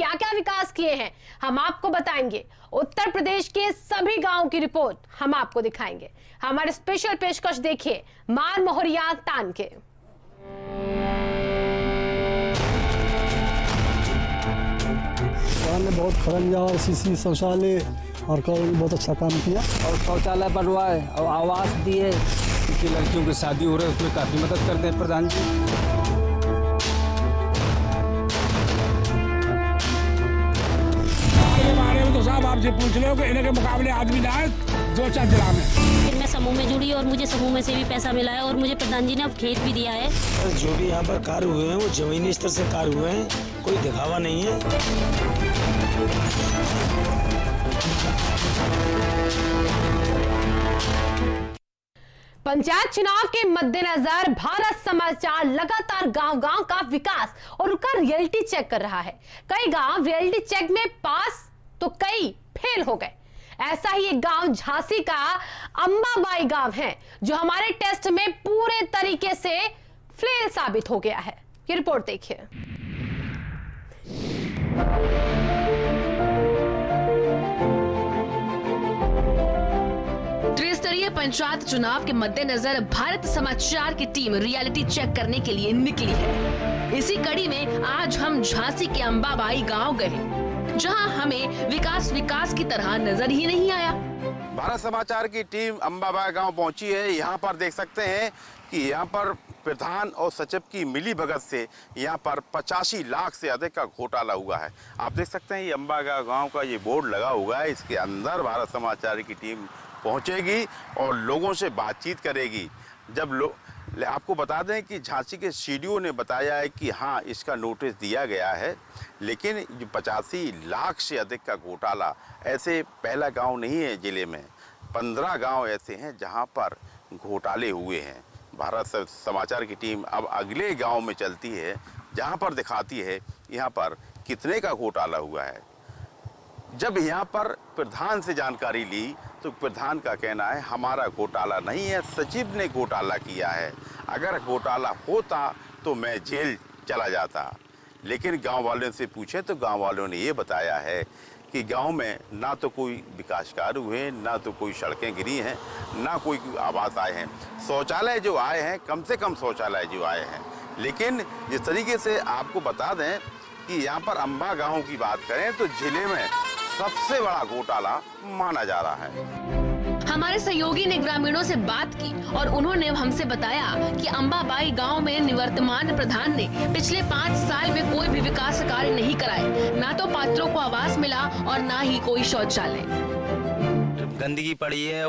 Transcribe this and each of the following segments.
क्या क्या विकास किए हैं हम आपको बताएंगे। उत्तर प्रदेश के सभी गांवों की रिपोर्ट हम आपको दिखाएंगे। हमारे स्पेशल पेशकश देखिए मार मोहरिया तान के। ने बहुत खरंजा और सीसी शौचालय और बहुत अच्छा काम किया और शौचालय बनवाए और आवास दिए कि लड़कियों की शादी हो रही है उसमें काफ़ी मदद करते हैं प्रधान जी। के बारे में तो साहब आपसे पूछ लो कि इनके मुकाबले आदमी ना है 2-4 जिला में। फिर मैं समूह में जुड़ी और मुझे समूह में से भी पैसा मिला है और मुझे प्रधान जी ने अब खेत भी दिया है। जो भी यहाँ पर कार्य हुए हैं वो जमीनी स्तर से कार्य हुए हैं, कोई दिखावा नहीं है। पंचायत चुनाव के मद्देनजर भारत समाचार लगातार गांव-गांव का विकास और उनका रियलिटी चेक कर रहा है। कई गांव रियलिटी चेक में पास तो कई फेल हो गए। ऐसा ही एक गांव झांसी का अंबाबाई गांव है जो हमारे टेस्ट में पूरे तरीके से फेल साबित हो गया है। ये रिपोर्ट देखिए। त्रिस्तरीय पंचायत चुनाव के मद्देनजर भारत समाचार की टीम रियलिटी चेक करने के लिए निकली है। इसी कड़ी में आज हम झांसी के अंबाबाई गांव गए, जहां हमें विकास की तरह नजर ही नहीं आया। भारत समाचार की टीम अंबाबाई गांव पहुंची है। यहां पर देख सकते हैं कि यहां पर प्रधान और सचिव की मिली भगत से यहां पर 85 लाख से अधिक का घोटाला हुआ है। आप देख सकते हैं ये अंबाबाई गांव का ये बोर्ड लगा हुआ है। इसके अंदर भारत समाचार की टीम पहुंचेगी और लोगों से बातचीत करेगी। जब आपको बता दें कि झांसी के सीडीओ ने बताया है कि हाँ इसका नोटिस दिया गया है, लेकिन 85 लाख से अधिक का घोटाला ऐसे पहला गांव नहीं है जिले में। 15 गांव ऐसे हैं जहां पर घोटाले हुए हैं। भारत समाचार की टीम अब अगले गांव में चलती है जहां पर दिखाती है यहाँ पर कितने का घोटाला हुआ है। जब यहाँ पर प्रधान से जानकारी ली तो प्रधान का कहना है हमारा घोटाला नहीं है, सचिव ने घोटाला किया है। अगर घोटाला होता तो मैं जेल चला जाता। लेकिन गांव वालों से पूछे तो गांव वालों ने ये बताया है कि गांव में ना तो कोई विकास कार्य हुए, ना तो कोई सड़कें गिरी हैं, ना कोई आवास आए हैं। शौचालय जो आए हैं, कम से कम शौचालय जो आए हैं। लेकिन जिस तरीके से आपको बता दें कि यहाँ पर अंबा गांव की बात करें तो जिले में सबसे बड़ा घोटाला माना जा रहा है। हमारे सहयोगी ने ग्रामीणों से बात की और उन्होंने हमसे बताया कि अंबाबाई गांव में निवर्तमान प्रधान ने पिछले 5 साल में कोई भी विकास कार्य नहीं कराए। ना तो पात्रों को आवास मिला और ना ही कोई शौचालय। गंदगी पड़ी है,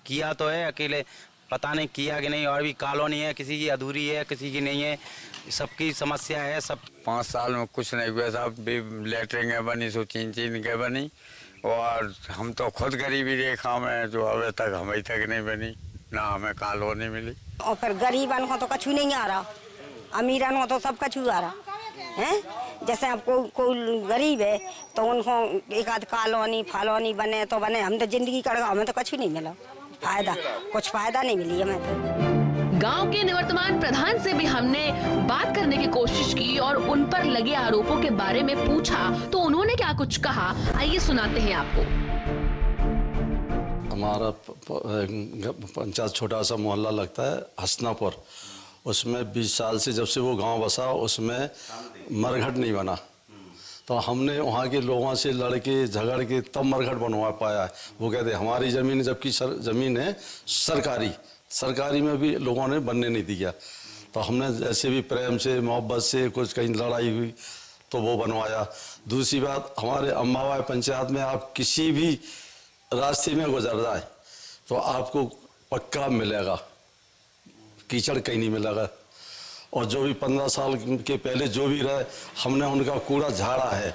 किया तो है अकेले, पता नहीं किया कि नहीं। और भी कॉलोनी है, किसी की अधूरी है, किसी की नहीं है, सबकी समस्या है। सब 5 साल में कुछ नहीं हुआ साहब। लेटरिंग बनी सो चीन के बनी और हम तो खुद गरीबी रेखा में जो अभी तक हमें तक नहीं बनी, ना हमें कॉलोनी मिली। और फिर गरीबन को तो कछु नहीं आ रहा, अमीरन को तो सब कछु आ रहा है। जैसे अब कोई गरीब है तो उनको एक आध कॉलोनी फालोनी बने तो बने। हम तो जिंदगी कड़गा, हमें तो कछु नहीं मिला फायदा, कुछ फायदा नहीं मिली हमें तो। गांव के निवर्तमान प्रधान से भी हमने बात करने की कोशिश की और उन पर लगे आरोपों के बारे में पूछा तो उन्होंने क्या कुछ कहा, आइए सुनाते हैं आपको। हमारा पंचायत छोटा सा मोहल्ला लगता है हसनापुर। उसमें 20 साल से जब से वो गांव बसा उसमें मरघट नहीं बना। तो हमने वहाँ के लोगों से लड़के झगड़ के तब मरघट बनवा पाया है। वो कहते हमारी ज़मीन, जबकि ज़मीन है सरकारी में भी लोगों ने बनने नहीं दिया। तो हमने जैसे भी प्रेम से मोहब्बत से कुछ कहीं लड़ाई हुई तो वो बनवाया। दूसरी बात, हमारे अंबाबाई पंचायत में आप किसी भी रास्ते में गुजर जाए तो आपको पक्का मिलेगा, कीचड़ कहीं नहीं मिलेगा। और जो भी 15 साल के पहले जो भी रहे हमने उनका कूड़ा झाड़ा है।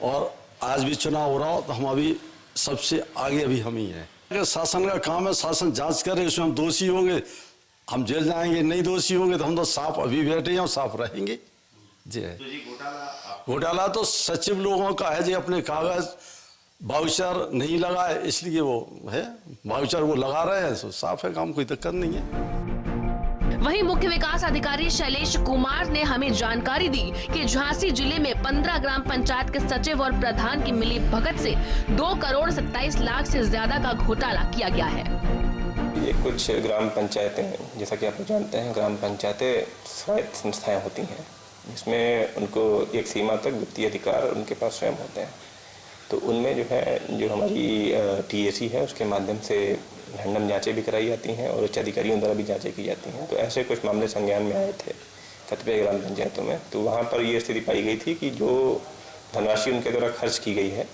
और आज भी चुनाव हो रहा हो तो हम अभी सबसे आगे भी हम ही हैं। शासन का काम है, शासन जांच करे, उसमें हम दोषी होंगे हम जेल जाएंगे, नहीं दोषी होंगे तो हम तो साफ अभी बैठे हैं और साफ रहेंगे। जी है। घोटाला तो सचिव लोगों का है जी, अपने कागज वाउचर नहीं लगाए इसलिए वो है, वाउचर वो लगा रहे हैं तो साफ है काम, कोई दिक्कत नहीं है। वहीं मुख्य विकास अधिकारी शैलेश कुमार ने हमें जानकारी दी कि झांसी जिले में 15 ग्राम पंचायत के सचिव और प्रधान की मिली भगत से 2,27,00,000 से ज्यादा का घोटाला किया गया है। ये कुछ ग्राम पंचायतें, जैसा कि आप लोग जानते हैं, ग्राम पंचायतें स्वायत्त संस्थाएं होती हैं, जिसमें उनको एक सीमा तक वित्तीय अधिकार उनके पास स्वयं होते हैं। तो उनमें जो है, जो हमारी TAC है, उसके माध्यम से रैंडम जांचें भी कराई जाती हैं और उच्च अधिकारियों द्वारा भी जांचें की जाती हैं। तो ऐसे कुछ मामले संज्ञान में आए थे कतिपय ग्राम पंचायतों में। तो वहाँ पर ये स्थिति पाई गई थी कि जो धनराशि उनके द्वारा खर्च की गई है,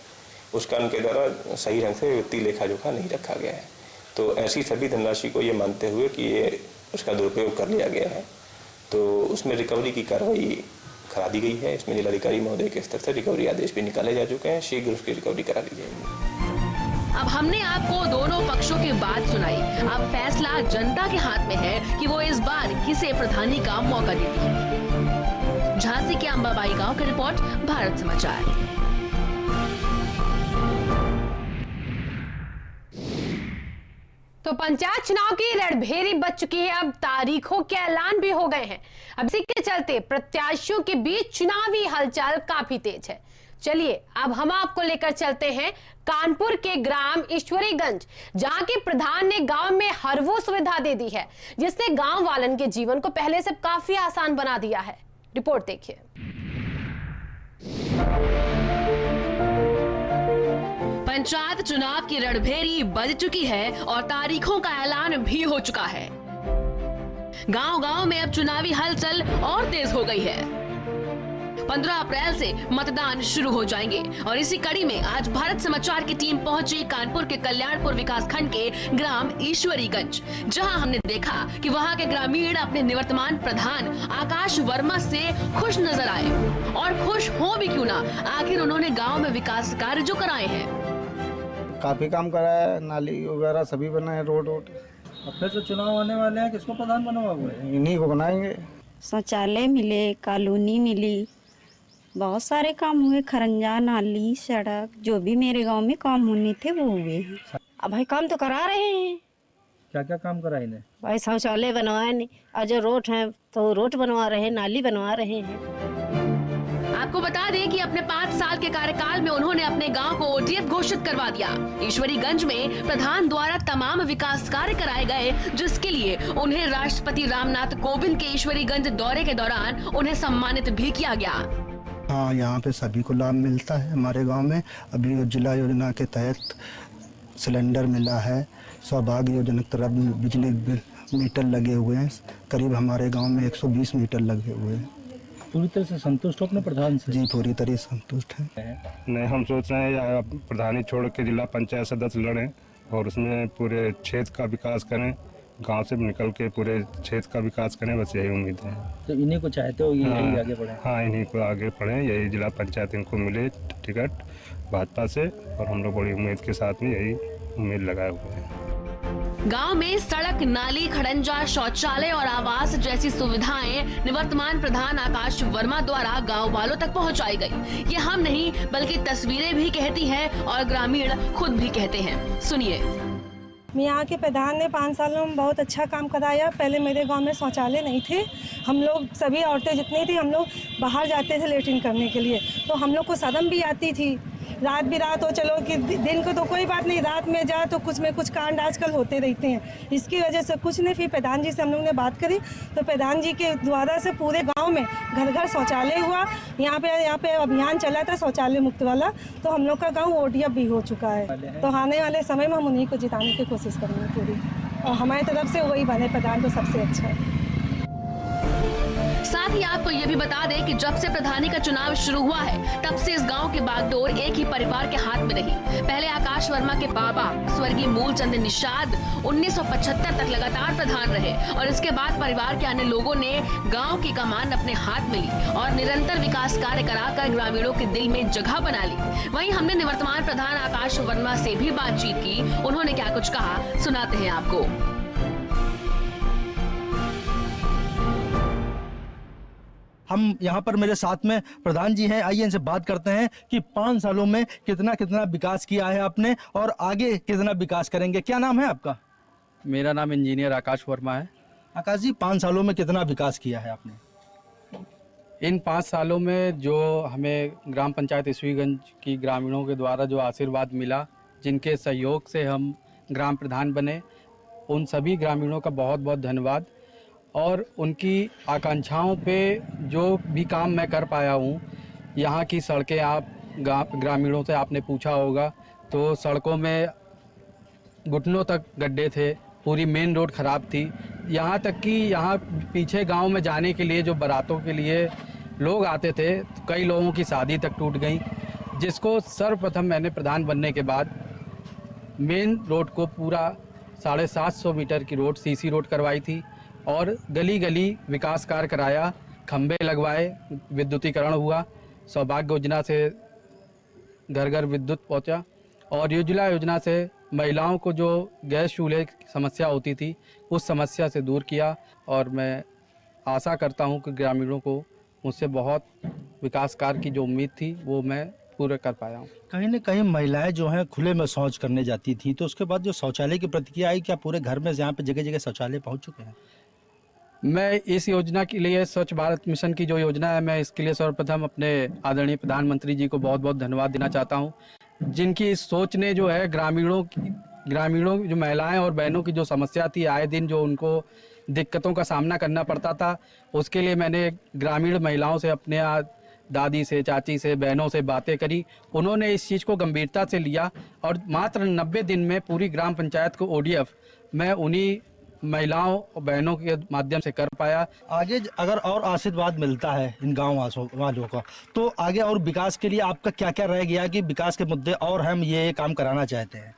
उसका उनके द्वारा सही ढंग से वित्तीय लेखा जोखा नहीं रखा गया है। तो ऐसी सभी धनराशि को ये मानते हुए कि ये उसका दुरुपयोग कर लिया गया है, तो उसमें रिकवरी की कार्रवाई करा दी गई है। इसमें जिलाधिकारी महोदय के स्तर से रिकवरी आदेश भी निकाले जा चुके हैं। शीघ्र उसकी रिकवरी करा ली जाएगी। अब हमने आपको दोनों पक्षों की बात सुनाई। अब फैसला जनता के हाथ में है कि वो इस बार किसे प्रधानी का मौका देती है। झांसी के अंबाबाई गांव की रिपोर्ट, भारत समाचार। तो पंचायत चुनाव की रणभेरी बच चुकी है। अब तारीखों के ऐलान भी हो गए हैं। अब इसी के चलते प्रत्याशियों के बीच चुनावी हलचल काफी तेज है। चलिए अब हम आपको लेकर चलते हैं कानपुर के ग्राम ईश्वरीगंज, जहां के प्रधान ने गांव में हर वो सुविधा दे दी है जिसने गांव वालन के जीवन को पहले से काफी आसान बना दिया है। रिपोर्ट देखिए। पंचायत चुनाव की रणभेरी बज चुकी है और तारीखों का ऐलान भी हो चुका है। गांव-गांव में अब चुनावी हलचल और तेज हो गई है। 15 अप्रैल से मतदान शुरू हो जाएंगे और इसी कड़ी में आज भारत समाचार की टीम पहुंची कानपुर के कल्याणपुर विकासखंड के ग्राम ईश्वरीगंज, जहां हमने देखा कि वहां के ग्रामीण अपने निवर्तमान प्रधान आकाश वर्मा से खुश नजर आए। और खुश हो भी क्यों ना, आखिर उन्होंने गाँव में विकास कार्य जो कराए हैं। काफी काम करा है, नाली वगैरह सभी बनाए, रोड। अब फिर तो चुनाव आने वाले हैं, किसको प्रधान बनवाओगे? इन्हीं को बनाएंगे। शौचालय मिले, कॉलोनी मिली, बहुत सारे काम हुए, खरंजा, नाली, सड़क, जो भी मेरे गांव में काम होने थे वो हुए हैं। अब भाई काम तो करा रहे हैं। क्या क्या काम करा इन्हें? भाई शौचालय बनवाए नहीं, और जो रोड है तो रोड बनवा रहे हैं, नाली बनवा रहे हैं। आपको बता दें कि अपने 5 साल के कार्यकाल में उन्होंने अपने गांव को ODF घोषित करवा दिया। ईश्वरीगंज में प्रधान द्वारा तमाम विकास कार्य कराए गए, जिसके लिए उन्हें राष्ट्रपति रामनाथ कोविंद के ईश्वरीगंज दौरे के दौरान उन्हें सम्मानित भी किया गया। हाँ, यहाँ पे सभी को लाभ मिलता है। हमारे गांव में अभी उज्ज्वला योजना के तहत सिलेंडर मिला है, सौभाग्य योजना के तहत बिजली मीटर लगे हुए हैं। करीब हमारे गांव में 120 मीटर लगे हुए हैं। पूरी तरह से संतुष्ट हो अपने प्रधान से? जी, पूरी तरह से संतुष्ट है। नहीं, हम सोच रहे हैं प्रधानी छोड़ के जिला पंचायत सदस्य लड़ें और उसमें पूरे क्षेत्र का विकास करें, गांव से निकल के पूरे क्षेत्र का विकास करें, बस यही उम्मीद है। तो इन्हीं को चाहते हो यही आगे बढ़े? हाँ, इन्हीं को आगे बढ़े, यही जिला पंचायत इनको मिले टिकट भाजपा से, और हम लोग बड़ी उम्मीद के साथ में यही उम्मीद लगाए हुए हैं। गांव में सड़क, नाली, खड़ंजा, शौचालय और आवास जैसी सुविधाएं निवर्तमान प्रधान आकाश वर्मा द्वारा गांव वालों तक पहुंचाई गई। ये हम नहीं बल्कि तस्वीरें भी कहती हैं और ग्रामीण खुद भी कहते हैं। सुनिए। यहाँ के प्रधान ने 5 सालों में बहुत अच्छा काम कराया। पहले मेरे गांव में शौचालय नहीं थे, हम लोग सभी औरतें जितनी थी, हम लोग बाहर जाते थे लेटरिन करने के लिए, तो हम लोग को शर्म भी आती थी। रात भी रात हो, चलो कि दिन को तो कोई बात नहीं, रात में जा तो कुछ में कुछ कांड आजकल होते रहते हैं, इसकी वजह से कुछ नहीं। फिर प्रधान जी से हम लोग ने बात करी तो प्रधान जी के द्वारा से पूरे गांव में घर घर शौचालय हुआ। यहाँ पे अभियान चला था शौचालय मुक्त वाला, तो हम लोग का गांव ODF भी हो चुका है। तो आने वाले समय में हम उन्हीं को जिताने की कोशिश करेंगे पूरी, और हमारी तरफ से वही बने प्रधान तो सबसे अच्छा है। साथ ही आपको ये भी बता दें कि जब से प्रधानी का चुनाव शुरू हुआ है, तब से इस गांव की बागडोर एक ही परिवार के हाथ में रही। पहले आकाश वर्मा के बाबा स्वर्गीय मूलचंद निषाद 1975 तक लगातार प्रधान रहे, और इसके बाद परिवार के अन्य लोगों ने गांव की कमान अपने हाथ में ली और निरंतर विकास कार्य कराकर ग्रामीणों के दिल में जगह बना ली। वहीं हमने निवर्तमान प्रधान आकाश वर्मा से भी बातचीत की, उन्होंने क्या कुछ कहा सुनाते हैं आपको। हम यहाँ पर मेरे साथ में प्रधान जी हैं, आइए इनसे बात करते हैं कि 5 सालों में कितना विकास किया है आपने और आगे कितना विकास करेंगे। क्या नाम है आपका? मेरा नाम इंजीनियर आकाश वर्मा है। आकाश जी, 5 सालों में कितना विकास किया है आपने? इन 5 सालों में जो हमें ग्राम पंचायत ईसवीगंज की ग्रामीणों के द्वारा जो आशीर्वाद मिला, जिनके सहयोग से हम ग्राम प्रधान बने, उन सभी ग्रामीणों का बहुत बहुत धन्यवाद। और उनकी आकांक्षाओं पे जो भी काम मैं कर पाया हूँ, यहाँ की सड़कें, आप ग्रामीणों से आपने पूछा होगा तो सड़कों में घुटनों तक गड्ढे थे, पूरी मेन रोड ख़राब थी। यहाँ तक कि यहाँ पीछे गांव में जाने के लिए जो बारातों के लिए लोग आते थे, तो कई लोगों की शादी तक टूट गई, जिसको सर्वप्रथम मैंने प्रधान बनने के बाद मेन रोड को पूरा 750 मीटर की रोड सीसी रोड करवाई थी और गली गली विकास कार्य कराया, खंबे लगवाए, विद्युतीकरण हुआ, सौभाग्य योजना से घर घर विद्युत पहुंचा और उज्ज्वला योजना से महिलाओं को जो गैस चूल्हे की समस्या होती थी उस समस्या से दूर किया। और मैं आशा करता हूं कि ग्रामीणों को मुझसे बहुत विकास कार्य की जो उम्मीद थी वो मैं पूरा कर पाया हूं। कहीं न कहीं महिलाएं जो हैं खुले में शौच करने जाती थी, तो उसके बाद जो शौचालय की प्रतिक्रिया आई, क्या पूरे घर में यहाँ पे जगह जगह शौचालय पहुँच चुके हैं? मैं इस योजना के लिए, स्वच्छ भारत मिशन की जो योजना है, मैं इसके लिए सर्वप्रथम अपने आदरणीय प्रधानमंत्री जी को बहुत बहुत धन्यवाद देना चाहता हूं, जिनकी इस सोच ने जो है ग्रामीणों जो महिलाएं और बहनों की जो समस्या थी, आए दिन जो उनको दिक्कतों का सामना करना पड़ता था, उसके लिए मैंने ग्रामीण महिलाओं से, अपने दादी से, चाची से, बहनों से बातें करी। उन्होंने इस चीज़ को गंभीरता से लिया और मात्र 90 दिन में पूरी ग्राम पंचायत को ODF मैं उन्हीं महिलाओं और बहनों के माध्यम से कर पाया। आगे अगर और आशीर्वाद मिलता है इन गाँव वालों का, तो आगे और विकास के लिए आपका क्या क्या रह गया कि विकास के मुद्दे और हम ये काम कराना चाहते हैं?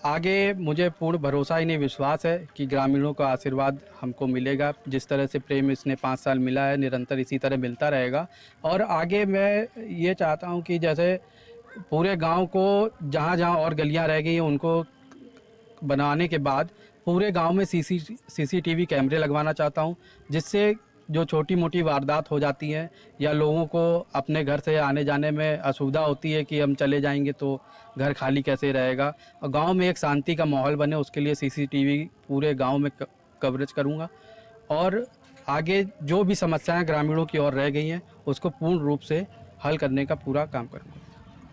आगे मुझे पूर्ण भरोसा ही नहीं, विश्वास है कि ग्रामीणों का आशीर्वाद हमको मिलेगा। जिस तरह से प्रेम इसने 5 साल मिला है, निरंतर इसी तरह मिलता रहेगा। और आगे मैं ये चाहता हूं कि जैसे पूरे गांव को जहां जहां और गलियां रह गई हैं उनको बनाने के बाद पूरे गांव में CCTV कैमरे लगवाना चाहता हूं, जिससे जो छोटी मोटी वारदात हो जाती हैं या लोगों को अपने घर से आने जाने में असुविधा होती है कि हम चले जाएंगे तो घर खाली कैसे रहेगा, और गांव में एक शांति का माहौल बने, उसके लिए CCTV पूरे गांव में कवरेज करूंगा। और आगे जो भी समस्याएं ग्रामीणों की ओर रह गई हैं उसको पूर्ण रूप से हल करने का पूरा काम करूंगा।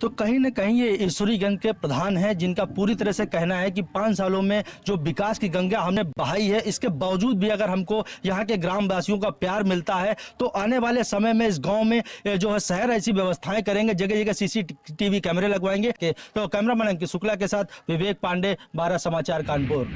तो कहीं न कहीं ये ईश्वरीगंज के प्रधान हैं, जिनका पूरी तरह से कहना है कि 5 सालों में जो विकास की गंगा हमने बहाई है, इसके बावजूद भी अगर हमको यहाँ के ग्रामवासियों का प्यार मिलता है तो आने वाले समय में इस गांव में जो है शहर ऐसी व्यवस्थाएं करेंगे, जगह जगह CCTV कैमरे लगवाएंगे। तो कैमरामैन अंकित शुक्ला के साथ विवेक पांडे, 12 समाचार, कानपुर।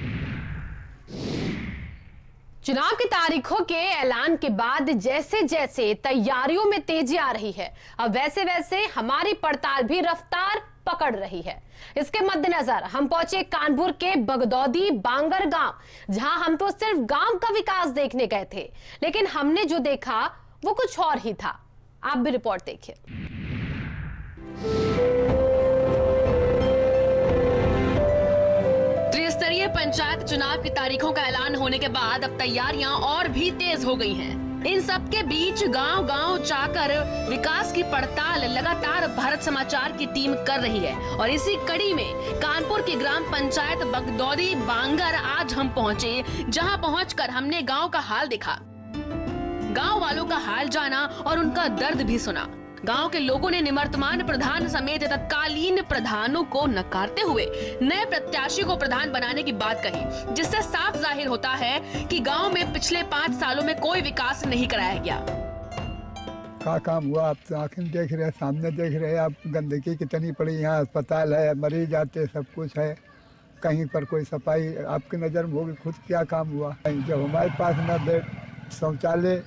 चुनाव की तारीखों के ऐलान के बाद जैसे जैसे तैयारियों में तेजी आ रही है, अब वैसे वैसे हमारी पड़ताल भी रफ्तार पकड़ रही है। इसके मद्देनजर हम पहुंचे कानपुर के बगदौदी बांगर गांव, जहां हम तो सिर्फ गांव का विकास देखने गए थे, लेकिन हमने जो देखा वो कुछ और ही था। आप भी रिपोर्ट देखिए। त्रिस्तरीय पंचायत चुनाव की तारीखों का ऐलान होने के बाद अब तैयारियां और भी तेज हो गई हैं। इन सब के बीच गांव-गांव जाकर विकास की पड़ताल लगातार भारत समाचार की टीम कर रही है और इसी कड़ी में कानपुर की ग्राम पंचायत बगदौदी बांगर आज हम पहुंचे, जहां पहुंचकर हमने गांव का हाल देखा, गांव वालों का हाल जाना और उनका दर्द भी सुना। गांव के लोगों ने निवर्तमान प्रधान समेत तत्कालीन प्रधानों को नकारते हुए नए प्रत्याशी को प्रधान बनाने की बात कही, जिससे साफ जाहिर होता है कि गांव में पिछले 5 सालों में कोई विकास नहीं कराया गया। क्या काम हुआ? आप तो आंखें देख रहे हैं, सामने देख रहे हैं आप, गंदगी कितनी पड़ी, यहाँ अस्पताल है, मरीज आते, सब कुछ है, कहीं पर कोई सफाई आपकी नज़र में होगी? खुद क्या काम हुआ? जब हमारे पास न शौचालय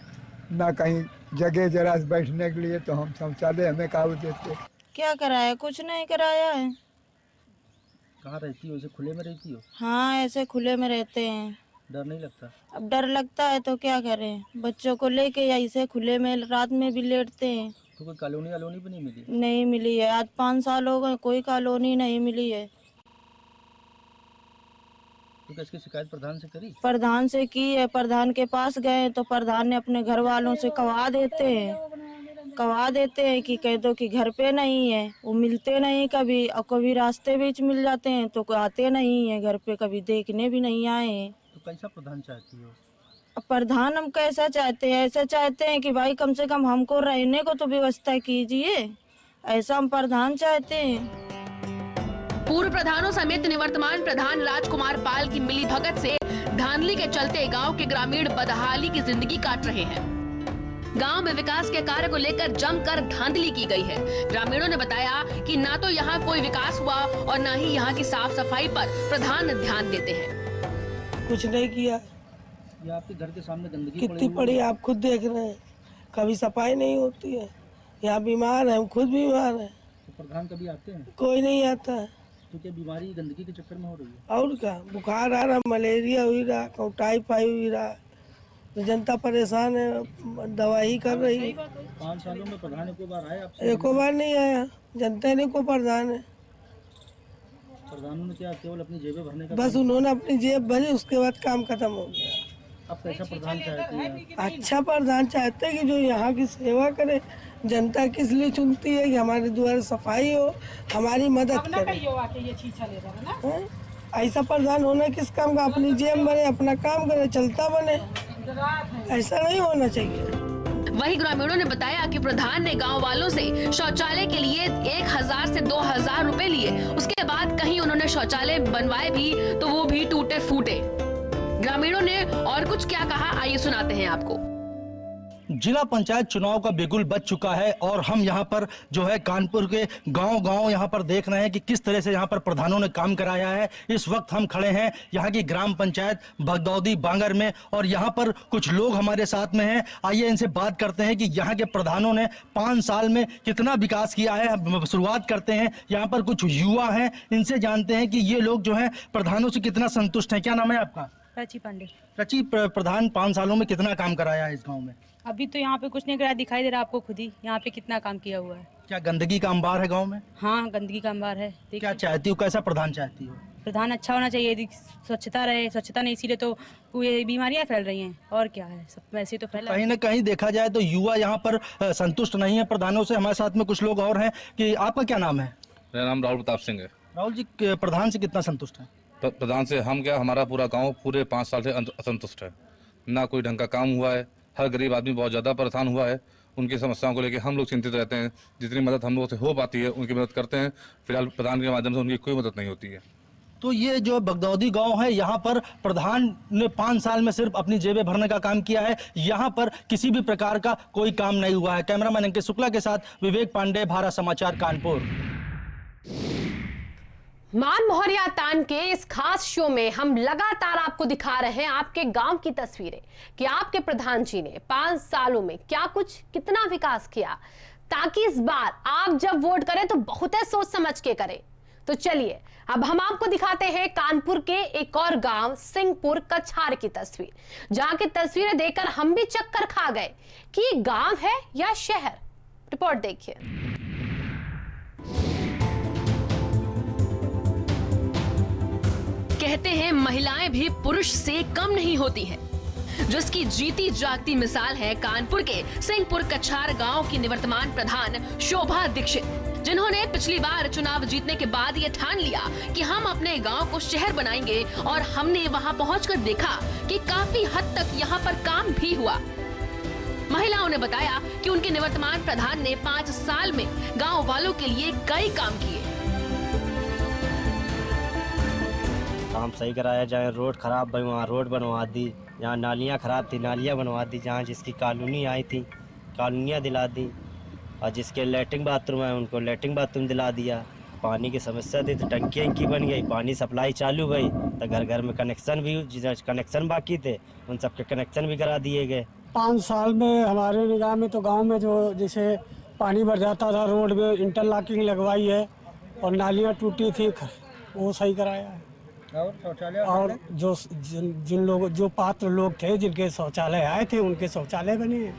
न कहीं जगह जरा बैठने के लिए, तो हम शौचालय हमें कहाँ देते? क्या कराया? कुछ नहीं कराया है। कहाँ रहती हो? ऐसे खुले में रहती हो? हाँ, ऐसे खुले में रहते हैं। डर नहीं लगता? अब डर लगता है तो क्या करें, बच्चों को लेके ऐसे खुले में रात में भी लेटते हैं। तो कोई कॉलोनी भी नहीं मिली? नहीं मिली है, आज 5 साल हो गए, कोई कॉलोनी नहीं मिली है। तो इसकी शिकायत प्रधान से करी? प्रधान से की है, प्रधान के पास गए तो प्रधान ने अपने घर वालों से कवा देते हैं कि कह दो कि घर पे नहीं है। वो मिलते नहीं कभी, और कभी रास्ते बीच मिल जाते हैं तो आते नहीं है घर पे, कभी देखने भी नहीं आए हैं। तो कैसा प्रधान चाहती हो? प्रधान हम कैसा चाहते हैं, ऐसा चाहते हैं कि भाई कम से कम हमको रहने को तो व्यवस्था कीजिए, ऐसा हम प्रधान चाहते हैं। पूर्व प्रधानों समेत निवर्तमान प्रधान राजकुमार पाल की मिलीभगत से धांधली के चलते गांव के ग्रामीण बदहाली की जिंदगी काट रहे हैं। गांव में विकास के कार्य को लेकर जमकर धांधली की गई है। ग्रामीणों ने बताया कि ना तो यहाँ कोई विकास हुआ और ना ही यहाँ की साफ सफाई पर प्रधान ध्यान देते हैं। कुछ नहीं किया। ये आपके घर के सामने गंदगी कितनी पड़ी आप खुद देख रहे हैं, कभी सफाई नहीं होती है। यहाँ बीमार है, हम खुद बीमार हैं। तो प्रधान कभी आते हैं? कोई नहीं आता है। तो क्या बीमारी गंदगी के चक्कर में हो रही है? और क्या, बुखार आ रहा, मलेरिया हुई रहा, कहूँ टाइफाइड हुई रहा, तो जनता परेशान है, दवाई कर रही है। 5 सालों में प्रधान एको बार आया आपसे? एको बार नहीं आया, जनता ने को प्रधान है। प्रधानों ने क्या केवल अपनी जेबें भरने का? बस उन्होंने अपनी जेब भरी, उसके बाद काम खत्म हो गया। अब कैसा प्रधान चाहते हैं? अच्छा प्रधान चाहते हैं कि जो यहाँ की सेवा करे। जनता किस लिए चुनती है कि हमारे द्वारा सफाई हो, हमारी मदद करे। ऐसा प्रधान होना किस काम का? अपनी जेब भरे, अपना काम करे, चलता बने, ऐसा नहीं होना चाहिए। वहीं ग्रामीणों ने बताया कि प्रधान ने गांव वालों से शौचालय के लिए 1000 से 2000 रुपए लिए। उसके बाद कहीं उन्होंने शौचालय बनवाए भी तो वो भी टूटे फूटे। ग्रामीणों ने और कुछ क्या कहा, आइए सुनाते हैं आपको। जिला पंचायत चुनाव का बिगुल बज चुका है और हम यहाँ पर जो है कानपुर के गांव-गांव यहाँ पर देख रहे हैं कि किस तरह से यहाँ पर प्रधानों ने काम कराया है। इस वक्त हम खड़े हैं यहाँ की ग्राम पंचायत भगदौदी बांगर में और यहाँ पर कुछ लोग हमारे साथ में हैं। आइए इनसे बात करते हैं कि यहाँ के प्रधानों ने 5 साल में कितना विकास किया है। हम शुरुआत करते हैं, यहाँ पर कुछ युवा हैं, इनसे जानते हैं कि ये लोग जो है प्रधानों से कितना संतुष्ट है। क्या नाम है आपका? रची पांडे। रची, प्रधान 5 सालों में कितना काम कराया है इस गाँव में? अभी तो यहाँ पे कुछ नहीं कराया, दिखाई दे रहा आपको खुद ही यहाँ पे कितना काम किया हुआ है। क्या गंदगी का अंबार है गांव में? हाँ, गंदगी का अंबार है। क्या चाहती हो, कैसा प्रधान चाहती हो? प्रधान अच्छा होना चाहिए, यदि स्वच्छता रहे। स्वच्छता नहीं, इसीलिए तो ये बीमारियाँ फैल रही हैं। और क्या है, सब वैसे तो फैला। कहीं ना कहीं देखा जाए तो युवा यहाँ पर संतुष्ट नहीं है प्रधानों से। हमारे साथ में कुछ लोग और हैं। कि आपका क्या नाम है? मेरा नाम राहुल प्रताप सिंह है। राहुल जी, प्रधान से कितना संतुष्ट है? प्रधान से हम क्या, हमारा पूरा गाँव पूरे 5 साल से असंतुष्ट है। ना कोई ढंग का काम हुआ है, हर गरीब आदमी बहुत ज़्यादा परेशान हुआ है। उनकी समस्याओं को लेकर हम लोग चिंतित रहते हैं। जितनी मदद हम लोगों से हो पाती है उनकी मदद करते हैं। फिलहाल प्रधान के माध्यम से उनकी कोई मदद नहीं होती है। तो ये जो बगदौदी गांव है, यहाँ पर प्रधान ने 5 साल में सिर्फ अपनी जेबें भरने का काम किया है। यहाँ पर किसी भी प्रकार का कोई काम नहीं हुआ है। कैमरामैन अंकित शुक्ला के साथ विवेक पांडे, भारत समाचार, कानपुर। मान मोहरिया तान के इस खास शो में हम लगातार आपको दिखा रहे हैं आपके गांव की तस्वीरें कि आपके प्रधान जी ने 5 सालों में क्या कुछ कितना विकास किया, ताकि इस बार आप जब वोट करें तो बहुत सोच समझ के करें। तो चलिए अब हम आपको दिखाते हैं कानपुर के एक और गांव सिंहपुर कछार की तस्वीर, जहां की तस्वीरें देखकर हम भी चक्कर खा गए कि ये गांव है या शहर। रिपोर्ट देखिए। कहते हैं महिलाएं भी पुरुष से कम नहीं होती हैं, जिसकी जीती जागती मिसाल है कानपुर के सिंहपुर कछार गांव की निवर्तमान प्रधान शोभा दीक्षित, जिन्होंने पिछली बार चुनाव जीतने के बाद ये ठान लिया कि हम अपने गांव को शहर बनाएंगे। और हमने वहां पहुंचकर देखा कि काफी हद तक यहां पर काम भी हुआ। महिलाओं ने बताया कि उनके निवर्तमान प्रधान ने 5 साल में गाँव वालों के लिए कई काम किए। काम सही कराया, जहाँ रोड खराब बनी वहाँ रोड बनवा दी, जहाँ नालियाँ खराब थी नालियाँ बनवा दी, जहाँ जिसकी कॉलोनी आई थी कॉलोनियाँ दिला दी, और जिसके लैट्रिन बाथरूम है उनको लैट्रिन बाथरूम दिला दिया। पानी की समस्या थी तो टंकी बन गई, पानी सप्लाई चालू गई, तो घर घर में कनेक्शन भी, कनेक्शन बाकी थे उन सबके कनेक्शन भी करा दिए गए। 5 साल में हमारे निगाह में तो गाँव में जो जैसे पानी भर जाता था, रोड में इंटरलॉकिंग लगवाई है और नालियाँ टूटी थी वो सही कराया है। और शौचालय, और जो जिन लोग जो पात्र लोग थे जिनके शौचालय आए थे उनके शौचालय बने हैं।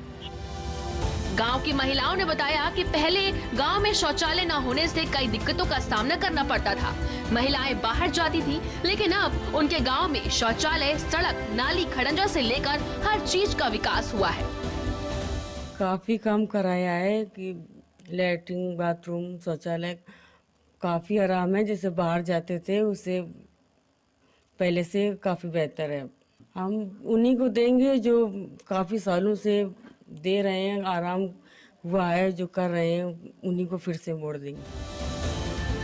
गांव की महिलाओं ने बताया कि पहले गांव में शौचालय न होने से कई दिक्कतों का सामना करना पड़ता था। महिलाएं बाहर जाती थी, लेकिन अब उनके गांव में शौचालय, सड़क, नाली, खड़ंजा से लेकर हर चीज का विकास हुआ है। काफी काम कराया है कि लैट्रिन बाथरूम शौचालय काफी आराम है। जैसे बाहर जाते थे उससे पहले से काफी बेहतर है। हम उन्हीं को देंगे जो काफ़ी सालों से दे रहे हैं, आराम हुआ है जो कर रहे हैं, उन्हीं को फिर से वोट देंगे।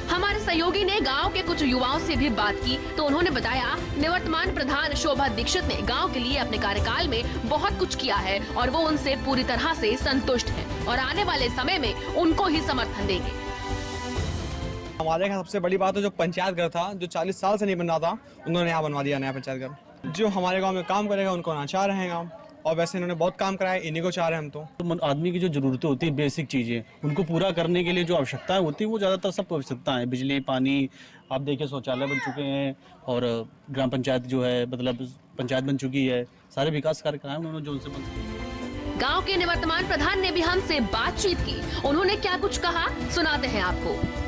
हमारे सहयोगी ने गांव के कुछ युवाओं से भी बात की तो उन्होंने बताया निवर्तमान प्रधान शोभा दीक्षित ने गांव के लिए अपने कार्यकाल में बहुत कुछ किया है और वो उनसे पूरी तरह से संतुष्ट है और आने वाले समय में उनको ही समर्थन देंगे। हमारे यहाँ सबसे बड़ी बात है जो पंचायत घर था, जो 40 साल से नहीं बन रहा था, उन्होंने यहाँ बनवा दिया नया पंचायत घर। जो हमारे गाँव में काम करेगा उनको आना चाह रहे हैं गाँव, और वैसे इन्होंने बहुत काम कराया, इन्हीं को चाह रहे हैं हम तो। आदमी की जो जरूरतें होती हैं, बेसिक चीज़ें, उनको पूरा करने के लिए जो आवश्यकताएं होती हैं वो ज़्यादातर सब आवश्यकता है। बिजली, पानी, आप देखिए शौचालय बन चुके हैं और ग्राम पंचायत जो है मतलब पंचायत बन चुकी है, सारे विकास कार्यक्रम उन्होंने जो उनसे बन। गांव के निवर्तमान प्रधान ने भी हमसे बातचीत की, उन्होंने क्या कुछ कहा सुनाते हैं आपको।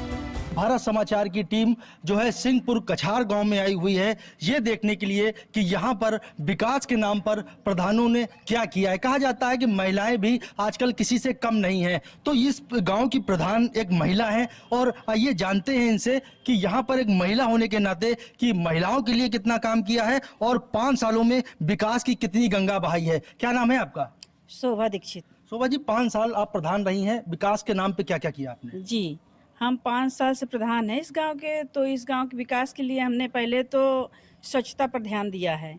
भारत समाचार की टीम जो है सिंहपुर कछार गांव में आई हुई है ये देखने के लिए कि यहाँ पर विकास के नाम पर प्रधानों ने क्या किया है। कहा जाता है कि महिलाएं भी आजकल किसी से कम नहीं हैं, तो इस गांव की प्रधान एक महिला है और आइए जानते हैं इनसे कि यहाँ पर एक महिला होने के नाते कि महिलाओं के लिए कितना काम किया है और 5 सालों में विकास की कितनी गंगा बहाई है। क्या नाम है आपका? शोभा दीक्षित। शोभा जी, 5 साल आप प्रधान रही हैं, विकास के नाम पे क्या क्या किया आपने? जी, हम 5 साल से प्रधान हैं इस गांव के। तो इस गांव के विकास के लिए हमने पहले तो स्वच्छता पर ध्यान दिया है।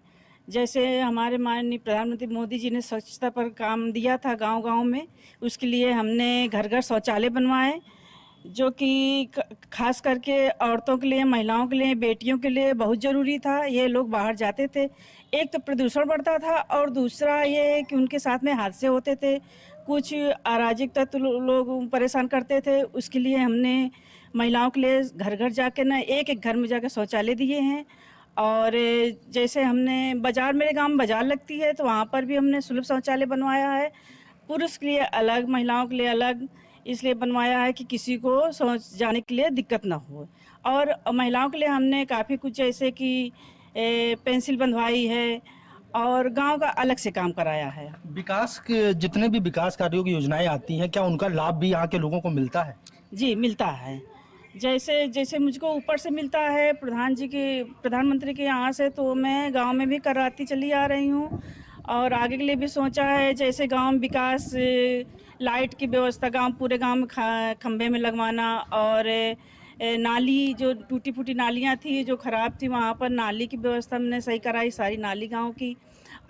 जैसे हमारे माननीय प्रधानमंत्री मोदी जी ने स्वच्छता पर काम दिया था गांव-गांव में, उसके लिए हमने घर-घर शौचालय बनवाए, जो कि खास करके औरतों के लिए, महिलाओं के लिए, बेटियों के लिए बहुत ज़रूरी था। ये लोग बाहर जाते थे, एक तो प्रदूषण बढ़ता था और दूसरा ये कि उनके साथ में हादसे होते थे, कुछ अराजक तत्व लोग परेशान करते थे। उसके लिए हमने महिलाओं के लिए घर घर जाके ना एक घर में जाकर शौचालय दिए हैं। और जैसे हमने बाज़ार, मेरे गांव में बाज़ार लगती है तो वहाँ पर भी हमने सुलभ शौचालय बनवाया है, पुरुष के लिए अलग, महिलाओं के लिए अलग, इसलिए बनवाया है कि किसी को शौच जाने के लिए दिक्कत ना हो। और महिलाओं के लिए हमने काफ़ी कुछ जैसे कि पेंसिल बंधवाई है और गांव का अलग से काम कराया है। विकास के जितने भी विकास कार्यों की योजनाएं आती हैं, क्या उनका लाभ भी यहाँ के लोगों को मिलता है? जी मिलता है। जैसे मुझको ऊपर से मिलता है प्रधानमंत्री के यहाँ से, तो मैं गांव में भी कराती चली आ रही हूँ और आगे के लिए भी सोचा है। जैसे गांव में विकास, लाइट की व्यवस्था गांव, पूरे गांव में खंभे में लगवाना, और नाली जो टूटी फूटी नालियाँ थी जो ख़राब थी, वहाँ पर नाली की व्यवस्था हमने सही कराई, सारी नाली गांव की,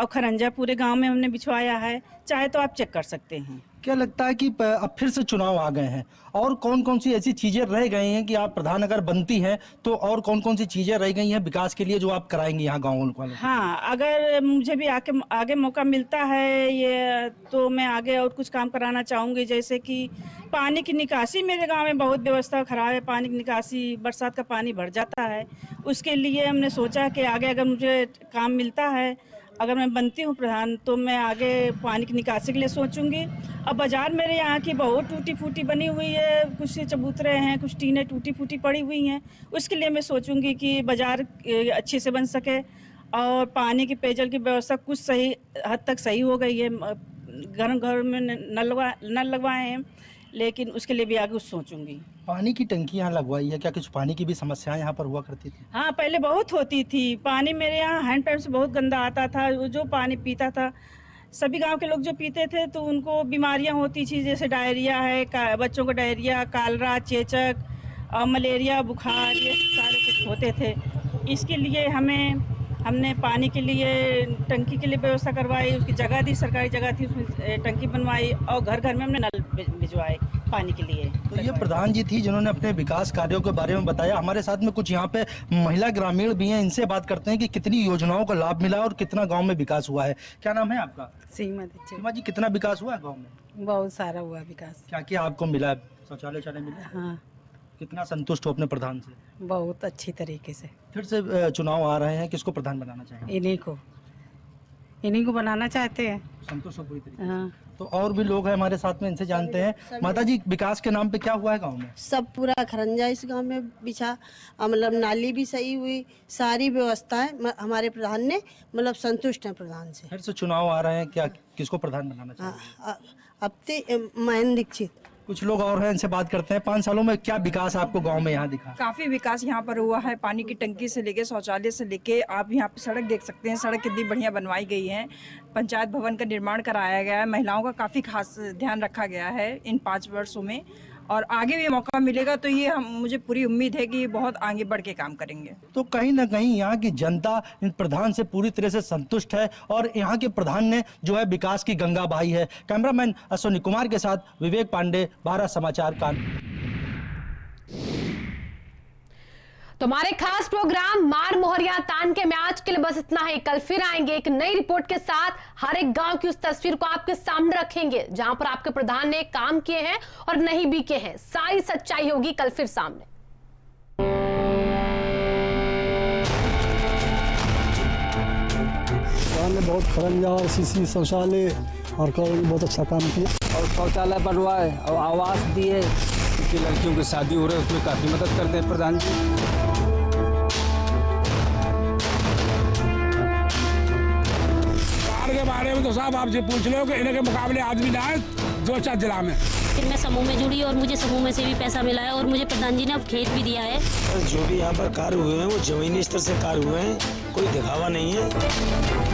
और खरंजा पूरे गांव में हमने बिछवाया है, चाहे तो आप चेक कर सकते हैं। क्या लगता है कि अब फिर से चुनाव आ गए हैं और कौन कौन सी ऐसी चीज़ें रह गई हैं कि आप प्रधान अगर बनती हैं तो और कौन कौन सी चीज़ें रह गई हैं विकास के लिए जो आप कराएंगे यहाँ गाँव वालों? हाँ, अगर मुझे भी आगे मौका मिलता है ये, तो मैं आगे और कुछ काम कराना चाहूँगी। जैसे कि पानी की निकासी, मेरे गांव में बहुत व्यवस्था ख़राब है, पानी की निकासी, बरसात का पानी भर जाता है। उसके लिए हमने सोचा कि आगे अगर मुझे काम मिलता है, अगर मैं बनती हूँ प्रधान, तो मैं आगे पानी की निकासी के लिए सोचूंगी। अब बाज़ार मेरे यहाँ की बहुत टूटी फूटी बनी हुई है, कुछ चबूतरे हैं, कुछ टीनें टूटी फूटी पड़ी हुई हैं, उसके लिए मैं सोचूंगी कि बाज़ार अच्छे से बन सके। और पानी की पेयजल की व्यवस्था कुछ सही हद तक सही हो गई है, घर में नल लगवाए हैं, लेकिन उसके लिए भी आगे कुछ सोचूंगी। पानी की टंकी यहाँ लगवाई है, क्या कुछ पानी की भी समस्याएं यहाँ पर हुआ करती थी? हाँ, पहले बहुत होती थी। पानी मेरे यहाँ हैंडपंप से बहुत गंदा आता था, जो पानी पीता था, सभी गांव के लोग जो पीते थे तो उनको बीमारियां होती थी, जैसे डायरिया है, बच्चों को डायरिया, कालरा, चेचक, मलेरिया, बुखार, ये सारे कुछ होते थे। इसके लिए हमने पानी के लिए टंकी के लिए व्यवस्था करवाई, उसकी जगह दी, सरकारी जगह थी, उसमें टंकी बनवाई और घर घर में हमने नल भिजवाए पानी के लिए। तो ये प्रधान जी थी जिन्होंने अपने विकास कार्यों के बारे में बताया। हमारे साथ में कुछ यहाँ पे महिला ग्रामीण भी हैं, इनसे बात करते हैं कि कितनी योजनाओं का लाभ मिला और कितना गाँव में विकास हुआ है। क्या नाम है आपका? सीमा जी, कितना विकास हुआ है गाँव में? बहुत सारा हुआ विकास। क्या क्या आपको मिला? शौचालय मिला? हाँ। कितना संतुष्ट हो अपने प्रधान से? बहुत अच्छी तरीके से। फिर से चुनाव आ रहे हैं, किसको प्रधान बनाना चाहेंगे? इन्हीं को बनाना चाहते हैं। संतुष्ट हो पूरी तरीके से? हाँ। तो और भी लोग हैं हमारे साथ में, इनसे जानते हैं। माता जी, विकास के नाम पे क्या हुआ है गांव में? सब पूरा खरंजा इस गांव में बिछा, मतलब नाली भी सही हुई, सारी व्यवस्थाएं हमारे प्रधान ने, मतलब संतुष्ट हैं प्रधान से। फिर से चुनाव आ रहे हैं, क्या किसको प्रधान बनाना चाहेंगे? अब महेंद्र दीक्षित। कुछ लोग और हैं, इनसे बात करते हैं। 5 सालों में क्या विकास आपको गांव में यहाँ दिखा? काफी विकास यहाँ पर हुआ है। पानी की टंकी से लेके शौचालय से लेके आप यहाँ पे सड़क देख सकते हैं। सड़क कितनी बढ़िया बनवाई गई है। पंचायत भवन का निर्माण कराया गया है। महिलाओं का काफी खास ध्यान रखा गया है इन 5 वर्षों में, और आगे भी मौका मिलेगा तो ये मुझे पूरी उम्मीद है कि बहुत आगे बढ़ के काम करेंगे। तो कहीं ना कहीं यहाँ की जनता इन प्रधान से पूरी तरह से संतुष्ट है और यहाँ के प्रधान ने जो है विकास की गंगा बहाई है। कैमरामैन अश्विनी कुमार के साथ विवेक पांडे, भारत समाचार कानपुर। तो हमारे खास प्रोग्राम मार मोहरिया तान के में आज के लिए बस इतना ही। कल फिर आएंगे एक नई रिपोर्ट के साथ। हर एक गांव की उस तस्वीर को आपके सामने रखेंगे जहां पर आपके प्रधान ने काम किए हैं और नहीं भी किए हैं। सारी सच्चाई होगी कल फिर सामने। ने बहुत खरंजा और सीसी शौचालय और कॉलोनी बहुत अच्छा काम किया और शौचालय बनवाए और आवास दिए कि लड़कियों की शादी हो रही है उसमें काफ़ी मदद करते हैं प्रधान जी। कार के बारे में तो साहब आपसे पूछ लो कि इनके मुकाबले आदमी ना है 2-4 जिला में। फिर मैं समूह में जुड़ी और मुझे समूह में से भी पैसा मिला है और मुझे प्रधान जी ने अब खेत भी दिया है। जो भी यहाँ पर कार्य हुए हैं वो जमीनी स्तर से कार्य हुए हैं, कोई दिखावा नहीं है।